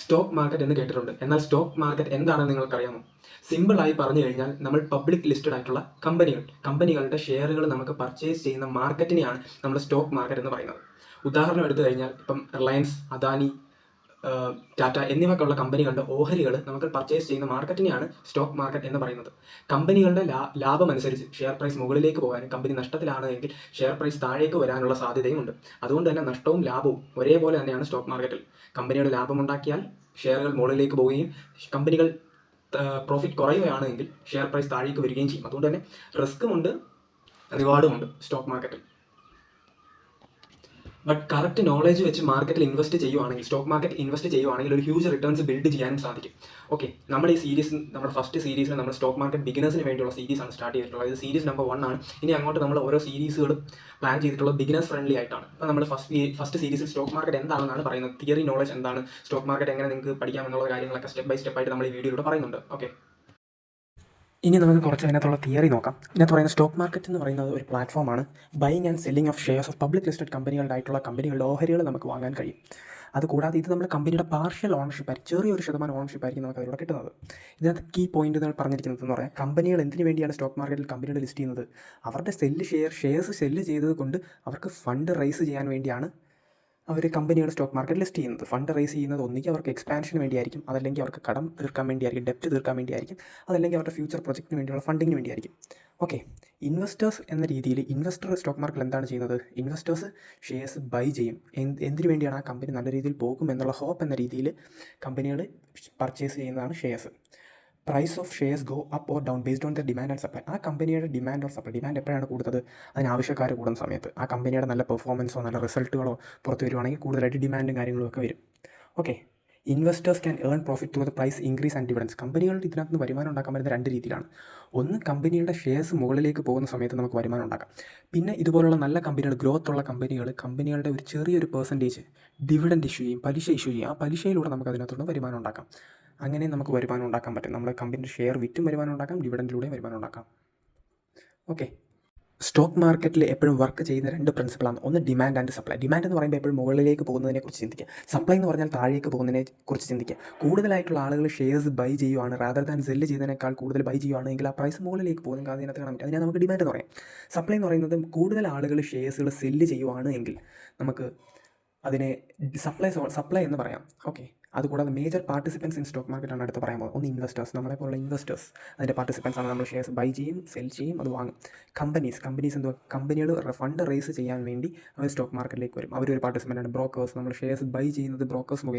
Stock market എന്ന് കേട്ടിട്ടുണ്ട്. എന്നാൽ സ്റ്റോക്ക് മാർക്കറ്റ് എന്താണെന്ന് നിങ്ങൾക്കറിയാമോ? സിമ്പിളായി പറഞ്ഞു കഴിഞ്ഞാൽ നമ്മൾ പബ്ലിക് ലിസ്റ്റഡ് ആയിട്ടുള്ള കമ്പനികളുടെ ഷെയറുകൾ നമുക്ക് പർച്ചേസ് ചെയ്യുന്ന മാർക്കറ്റിനെയാണ് നമ്മൾ സ്റ്റോക്ക് മാർക്കറ്റ് എന്ന് പറയുന്നത്. ഉദാഹരണം എടുത്തു കഴിഞ്ഞാൽ ഇപ്പം റിലയൻസ്, അദാനി, ടാറ്റ എന്നിവയ്ക്കുള്ള കമ്പനികളുടെ ഓഹരികൾ നമുക്ക് പർച്ചേസ് ചെയ്യുന്ന മാർക്കറ്റിനെയാണ് സ്റ്റോക്ക് മാർക്കറ്റ് എന്ന് പറയുന്നത്. കമ്പനികളുടെ ലാഭം അനുസരിച്ച് ഷെയർ പ്രൈസ് മുകളിലേക്ക് പോകാനും കമ്പനി നഷ്ടത്തിലാണ് എങ്കിൽ ഷെയർ പ്രൈസ് താഴേക്ക് വരാനുള്ള സാധ്യതയും ഉണ്ട്. അതുകൊണ്ട് തന്നെ നഷ്ടവും ലാഭവും ഒരേപോലെ തന്നെയാണ് സ്റ്റോക്ക് മാർക്കറ്റിൽ. കമ്പനിയുടെ ലാഭമുണ്ടാക്കിയാൽ ഷെയറുകൾ മുകളിലേക്ക് പോവുകയും കമ്പനികൾ പ്രോഫിറ്റ് കുറയുകയാണെങ്കിൽ ഷെയർ പ്രൈസ് താഴേക്ക് വരികയും ചെയ്യും. അതുകൊണ്ട് തന്നെ റിസ്ക്കുമുണ്ട്, റിവാർഡുമുണ്ട് സ്റ്റോക്ക് മാർക്കറ്റിൽ. ബട്ട് കറക്റ്റ് നോളേജ് വെച്ച് മാർക്കറ്റിൽ ഇൻവെസ്റ്റ് ചെയ്യുവാണെങ്കിൽ, സ്റ്റോക്ക് മാർക്കറ്റിൽ ഇൻവെസ്റ്റ് ചെയ്യുവാണെങ്കിൽ ഒരു ഹ്യൂജ് റിട്ടേൺസ് ബിൽഡ് ചെയ്യാനും സാധിക്കും. ഓക്കെ, നമ്മുടെ ഫസ്റ്റ് സീരീസിൽ നമ്മൾ സ്റ്റോക്ക് മാർക്കറ്റ് ബിഗിനേഴ്സിന് വേണ്ടിയുള്ള സീരീസാണ് സ്റ്റാർട്ട് ചെയ്തിട്ടുള്ളത്. ഇത് സീരീസ് നമ്പർ 1 ആണ്. ഇനി അങ്ങോട്ട് നമ്മൾ ഓരോ സീരീസുകളും പ്ലാൻ ചെയ്തിട്ടുള്ളത് ബിഗിനേഴ്സ് ഫ്രണ്ട്ലി ആയിട്ടാണ്. അപ്പോൾ നമ്മൾ ഫസ്റ്റ് സീരീസിൽ സ്റ്റോക്ക് മാർക്കറ്റ് എന്താണെന്നാണ് പറയുന്നത്. തിയറി നോളജ് എന്താണ്, സ്റ്റോക്ക് മാർക്കറ്റ് എങ്ങനെ നിങ്ങൾക്ക് പഠിക്കാം എന്നുള്ള കാര്യങ്ങളൊക്കെ സ്റ്റെപ്പ് ബൈ സ്റ്റെപ്പ് ആയിട്ട് നമ്മൾ ഈ വീഡിയോയിലൂടെ പറയുന്നുണ്ട്. ഓക്കെ, ഇനി നമുക്ക് കുറച്ച് അതിനകത്തുള്ള തിയറി നോക്കാം. ഇതിനകത്ത് പറയുന്ന സ്റ്റോക്ക് മാർക്കറ്റ് എന്ന് പറയുന്നത് ഒരു പ്ലാറ്റ്ഫോമാണ്. Buying and selling of shares of public listed കമ്പനികളുടെ ഓഹരികൾ നമുക്ക് വാങ്ങാൻ കഴിയും. അതുകൂടാതെ ഇത് നമ്മുടെ കമ്പനിയുടെ പാർഷ്യൽ ഓണർഷിപ്പ് ആയിരിക്കും, ചെറിയൊരു ശതമാനം ഓണർഷിപ്പ് ആയിരിക്കും നമുക്ക് അതിലൂടെ കിട്ടുന്നത്. ഇതിനകത്ത് കീ പോയിന്റുകൾ പറഞ്ഞിരിക്കുന്നത് എന്ന് പറയാം, കമ്പനികൾ എന്തിനു വേണ്ടിയാണ് സ്റ്റോക്ക് മാർക്കറ്റിൽ കമ്പനിയുടെ ലിസ്റ്റ് ചെയ്യുന്നത്? അവരുടെ ഷെയർസ് സെല്ല് ചെയ്തത് കൊണ്ട് അവർക്ക് ഫണ്ട് റൈസ് ചെയ്യാൻ വേണ്ടിയാണ് അവർ കമ്പനിയുടെ സ്റ്റോക്ക് മാർക്കറ്റ് ലിസ്റ്റ് ചെയ്യുന്നത്. ഫണ്ട് റൈസ് ചെയ്യുന്നത് ഒന്നുകിൽ അവർക്ക് എക്സ്പാൻഷന് വേണ്ടിയായിരിക്കും, അതല്ലെങ്കിൽ അവർക്ക് കടം തീർക്കാൻ വേണ്ടിയായിരിക്കും, ഡെപ്റ്റ് തീർക്കാൻ വേണ്ടിയായിരിക്കും, അതല്ലെങ്കിൽ അവരുടെ ഫ്യൂച്ചർ പ്രൊജക്റ്റിന് വേണ്ടിയുള്ള ഫണ്ടിങ്ങിന് വേണ്ടിയായിരിക്കും. ഓക്കെ, ഇൻവെസ്റ്റേഴ്സ് എന്ന രീതിയിൽ സ്റ്റോക്ക് മാർക്കറ്റിൽ എന്താണ് ചെയ്യുന്നത്? ഇൻവെസ്റ്റേഴ്സ് ഷെയർസ് ബൈ ചെയ്യും. എന്തിനു വേണ്ടിയാണ്? ആ കമ്പനി നല്ല രീതിയിൽ പോകും എന്നുള്ള ഹോപ്പ് എന്ന രീതിയിൽ കമ്പനികൾ പർച്ചേസ് ചെയ്യുന്നതാണ് shares. Price of shares go up or down based on the demand and supply. ആ കമ്പനിയുടെ ഡിമാൻഡ് ഓർ സപ്ലൈ, ഡിമാൻഡ് എപ്പോഴാണ് കൂടുന്നത്? അതിന് ആവശ്യക്കാർ കൂടുന്ന സമയത്ത്. ആ കമ്പനിയുടെ നല്ല പെർഫോമൻസോ നല്ല റിസൾട്ടുകളോ പുറത്ത് വരുവാണെങ്കിൽ കൂടുതലായിട്ട് ഡിമാൻഡും കാര്യങ്ങളും ഒക്കെ വരും. Okay, investors can earn profit through the price increase and dividends. കമ്പനികളുടെ ഇതിനകത്ത് നിന്ന് വരുമാനം ഉണ്ടാക്കാൻ പറ്റുന്ന 2 രീതിയിലാണ്. ഒന്ന്, കമ്പനിയുടെ ഷെയർസ് മുകളിലേക്ക് പോകുന്ന സമയത്ത് നമുക്ക് വരുമാനം ഉണ്ടാക്കാം. പിന്നെ ഇതുപോലുള്ള നല്ല കമ്പനികൾ, ഗ്രോത്ത് ഉള്ള കമ്പനികളുടെ ഒരു ചെറിയൊരു പെർസെൻറ്റേജ് ഡിവിഡൻഡ് ഇഷ്യൂ ചെയ്യും, പലിശ ഇഷ്യൂ ചെയ്യും. ആ പലിശയിലൂടെ നമുക്ക് അതിനകത്തുനിന്ന് വരുമാനം ഉണ്ടാക്കാം. അങ്ങനെ നമുക്ക് വരുമാനം ഉണ്ടാക്കാൻ പറ്റും. നമ്മുടെ കമ്പനിയുടെ ഷെയർ വിറ്റും വരുമാനം ഉണ്ടാക്കാം, ഡിവിഡൻഡിലൂടെയും വരുമാനം ഉണ്ടാക്കാം. ഓക്കെ, സ്റ്റോക്ക് മാർക്കറ്റിൽ എപ്പോഴും വർക്ക് ചെയ്യുന്ന 2 പ്രിൻസിപ്പിളാണ്. ഒന്ന് ഡിമാൻഡ് ആൻഡ് സപ്ലൈ. ഡിമാൻഡ് എന്ന് പറയുമ്പോൾ എപ്പോഴും മുകളിലേക്ക് പോകുന്നതിനെക്കുറിച്ച് ചിന്തിക്കുക. സപ്ലൈ എന്ന് പറഞ്ഞാൽ താഴേക്ക് പോകുന്നതിനെ കുറിച്ച് ചിന്തിക്കുക. കൂടുതലായിട്ടുള്ള ആളുകൾ ഷെയർസ് ബൈ ചെയ്യുവാണ്, റാദർ ദാൻ സെല്ല് ചെയ്തതിനേക്കാൾ കൂടുതൽ ബൈ ചെയ്യുവാണെങ്കിൽ ആ പ്രൈസ് മുകളിലേക്ക് പോകുന്ന അതിനകത്ത് കാണാൻ പറ്റും. അതിനെ നമുക്ക് ഡിമാൻഡ് എന്ന് പറയാം. സപ്ലൈ എന്ന് പറയുന്നത് കൂടുതൽ ആളുകൾ ഷെയർസുകൾ സെല്ല് ചെയ്യുവാണ് എങ്കിൽ നമുക്ക് അതിനെ സപ്ലൈ എന്ന് പറയാം. ഓക്കെ, അതുകൂടാതെ മേജർ പാർട്ടിസിപ്പൻസ് ഇൻ സ്റ്റോക്ക് മാർക്കറ്റാണ് അടുത്ത് പറയാൻ പോകുന്നത്. ഒന്ന് ഇൻവെസ്റ്റേഴ്സ്, നമ്മളെപ്പോലുള്ള ഇൻവെസ്റ്റേഴ്സ് അതിൻ്റെ പാർട്ടിസിപ്പൻസ് ആണ്. നമ്മൾ ഷെയർസ് ബൈ ചെയ്യും, സെൽ ചെയ്യും, അത് വാങ്ങും. കമ്പനീസ് എന്തോ, കമ്പനികൾ ഫണ്ട് റേസ് ചെയ്യാൻ വേണ്ടി അവർ സ്റ്റോക്ക് മാർക്കറ്റിലേക്ക് വരും. അവരൊരു പാർട്ടിസിപ്പൻ്റാണ്. ബ്രോക്കേഴ്സ്, നമ്മൾ ഷെയർസ് ബൈ ചെയ്യുന്നത് ബ്രോക്കേഴ്സ് മുഖേന